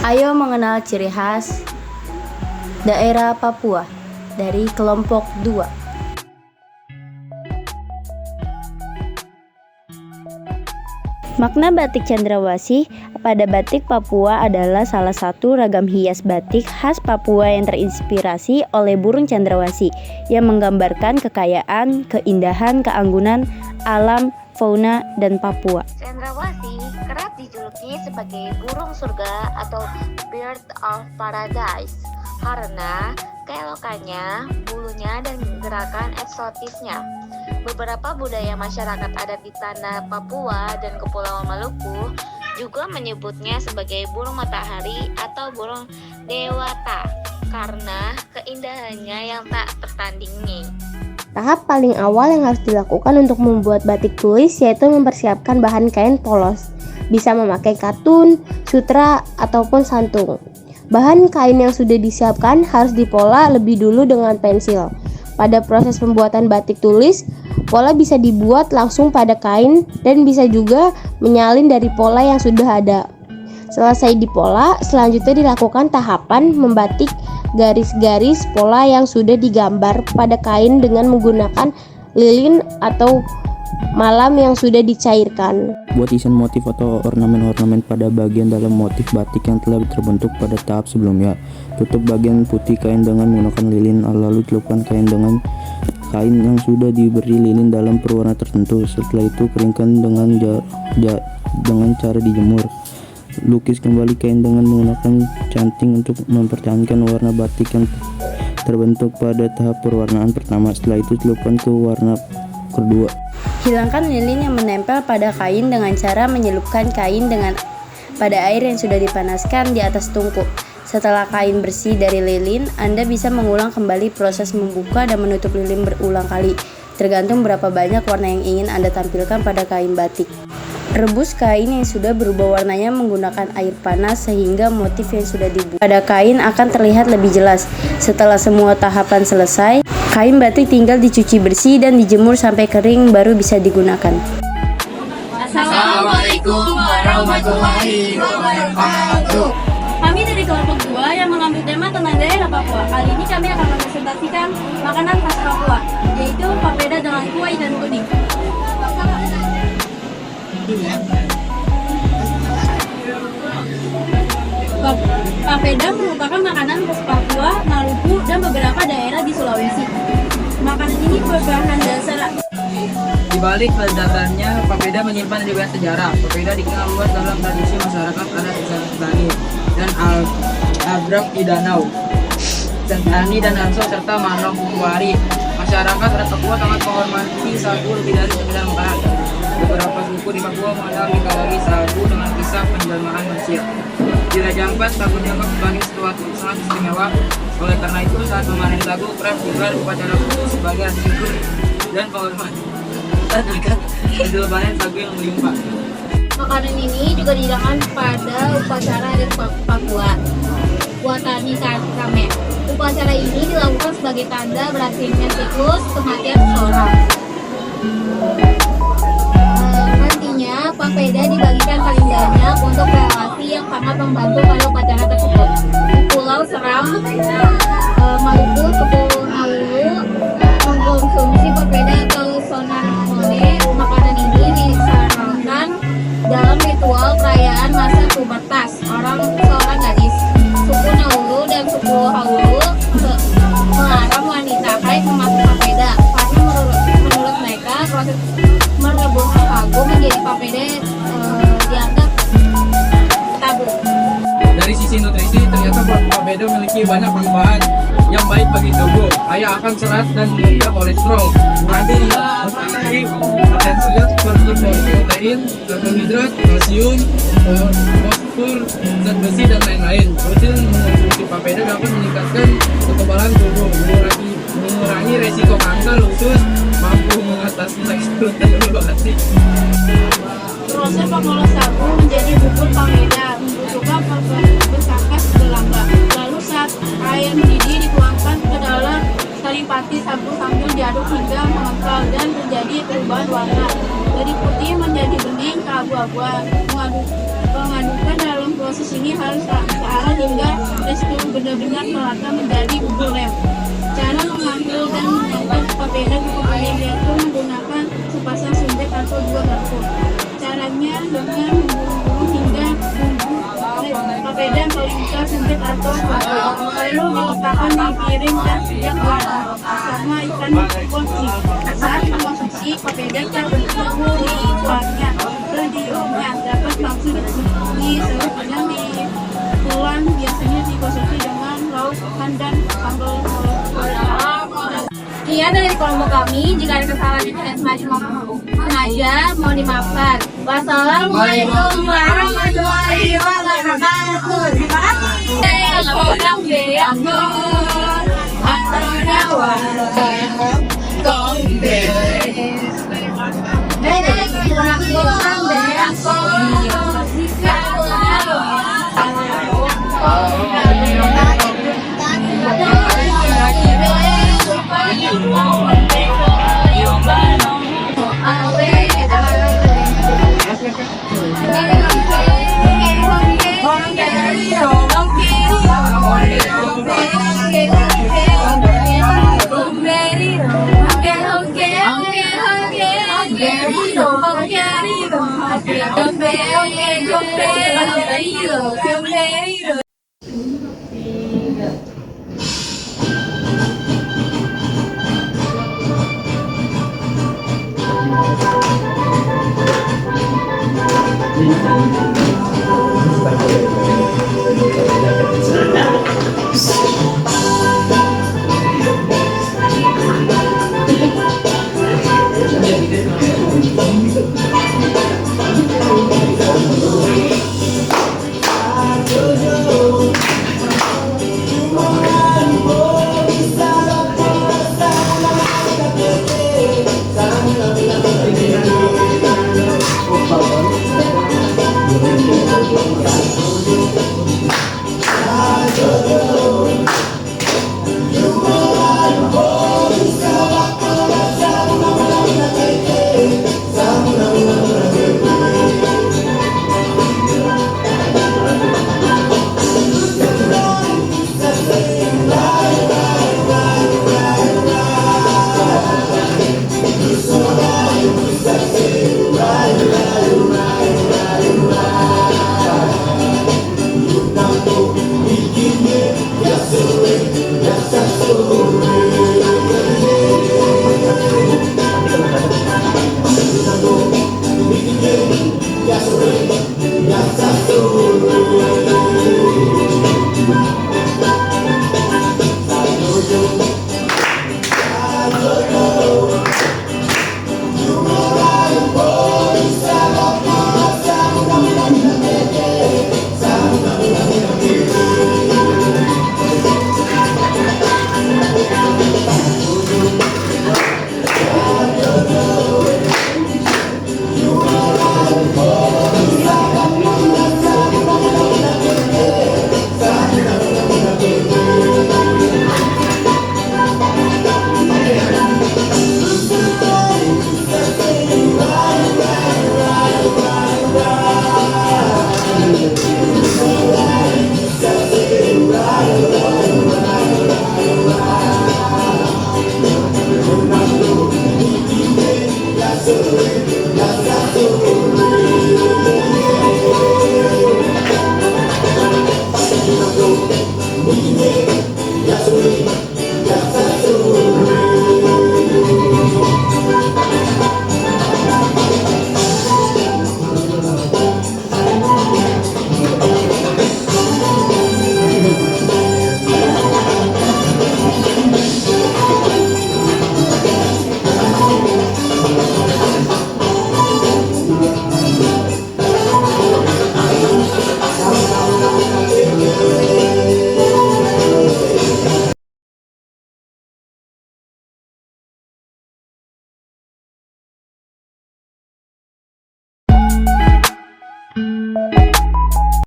Ayo mengenal ciri khas daerah Papua dari kelompok 2. Makna batik cendrawasih pada batik Papua adalah salah satu ragam hias batik khas Papua yang terinspirasi oleh burung cendrawasih yang menggambarkan kekayaan, keindahan, keanggunan alam, fauna, dan Papua. Cendrawasih kerap dijuluki sebagai burung surga atau bird of paradise karena keelokannya, bulunya, dan gerakan eksotisnya. Beberapa budaya masyarakat adat di tanah Papua dan Kepulauan Maluku juga menyebutnya sebagai burung matahari atau burung dewata karena keindahannya yang tak tertandingi. Tahap paling awal yang harus dilakukan untuk membuat batik tulis yaitu mempersiapkan bahan kain polos. Bisa memakai katun, sutra, ataupun santung. Bahan kain yang sudah disiapkan harus dipola lebih dulu dengan pensil. Pada proses pembuatan batik tulis, pola bisa dibuat langsung pada kain dan bisa juga menyalin dari pola yang sudah ada. Selesai dipola, selanjutnya dilakukan tahapan membatik garis-garis pola yang sudah digambar pada kain dengan menggunakan lilin atau malam yang sudah dicairkan. Buat desain motif atau ornamen-ornamen pada bagian dalam motif batik yang telah terbentuk pada tahap sebelumnya. Tutup bagian putih kain dengan menggunakan lilin, lalu celupkan kain dengan kain yang sudah diberi lilin dalam perwarna tertentu. Setelah itu keringkan dengan cara dijemur. Lukis kembali kain dengan menggunakan canting untuk mempertahankan warna batik yang terbentuk pada tahap perwarnaan pertama. Setelah itu celupkan ke warna kedua. Hilangkan lilin yang menempel pada kain dengan cara menyelupkan kain pada air yang sudah dipanaskan di atas tungku. Setelah kain bersih dari lilin, Anda bisa mengulang kembali proses membuka dan menutup lilin berulang kali, tergantung berapa banyak warna yang ingin Anda tampilkan pada kain batik. Rebus kain yang sudah berubah warnanya menggunakan air panas sehingga motif yang sudah dibuat pada kain akan terlihat lebih jelas. Setelah semua tahapan selesai, kain batik tinggal dicuci bersih dan dijemur sampai kering baru bisa digunakan. Assalamualaikum warahmatullahi wabarakatuh. Kami dari kelompok 2 yang mengambil tema tentang daerah Papua. Kali ini kami akan mempresentasikan makanan khas Papua, yaitu papeda dengan kuah ikan kuning. Papeda merupakan makanan khas Papua, Maluku, dan beberapa daerah di Sulawesi. Makanan ini berbahan dasar. Di balik kelezatannya, papeda menyimpan riwayat sejarah. Papeda dikenal luas dalam tradisi masyarakat adat desa Sentani dan Abrang di Danau, Sentani dan Arso serta Manong Kukuari. Masyarakat adat Papua sangat menghormati sagu lebih dari 9 makanan. Beberapa suku di Papua mengenal mitologi sagu dengan kisah penjelmaan manusia. Di Raja Ampat, sagu dianggap sebagai sesuatu sangat istimewa. Oleh karena itu, saat memanen sagu, kerap digelar upacara khusus sebagai rasa syukur dan penghormatan akan hasil panen sagu yang melimpah. Makanan ini juga dihidangkan pada upacara adat Papua, Watani Kame. Upacara ini dilakukan sebagai tanda berakhirnya siklus kematian seseorang. Nantinya papeda dibagikan paling banyak untuk relasi yang sangat membantu pada upacara tersebut. Di Pulau Seram, Maluku, Kepulauan Maluku mengkonsumsi papeda atau sonarmone. Makanan ini disarankan dalam ritual perayaan masa pubertas seorang gadis. Suku Nauru dan suku Haulu melarang wanita haid memakai papeda karena menurut mereka proses merebus sagu menjadi papeda dianggap tabu. Dari sisi nutrisi, ternyata papeda memiliki banyak manfaat yang baik bagi tubuh, kaya akan serat dan rendah kolesterol, mengandung potensial seperti protein, karbohidrat, kalsium, fosfor, zat besi dan lain-lain. Rutin mengonsumsi papeda dapat meningkatkan kekebalan tubuh, mengurangi resiko kanker, usus, mampu mengatasi tekstur dan evaluasi. Proses pengolah sagu menjadi bubur papeda membutuhkan bersakas belanga. Lalu saat air mendidih dituangkan ke dalam saripati sagu sambil diaduk hingga mengental dan terjadi perubahan warna dari putih menjadi bening ke abu-abuan. Mengadukkan dalam proses ini harus kearah hingga tekstur benar-benar merata menjadi bubur lem. Cara mengambil dan membuat papeda ke pembeli yaitu menggunakan sepasang suntik atau 2 garpu. Caranya dengan memburu hingga bumbu papeda melingkar suntik atau garpu, lalu diletakkan di piring dan siap bersama ikan ponci. Saat mengonsumsi, papeda terbentuk di kuahnya sediumnya dapat langsung diserut dengan dituang, biasanya dikonsumsi dengan lauk ikan dan sambal. Sekian dari kelompok kami. Jika ada kesalahan dan semacam sengaja, mohon dimaafkan. Wassalamualaikum warahmatullahi wabarakatuh. Terima Yes,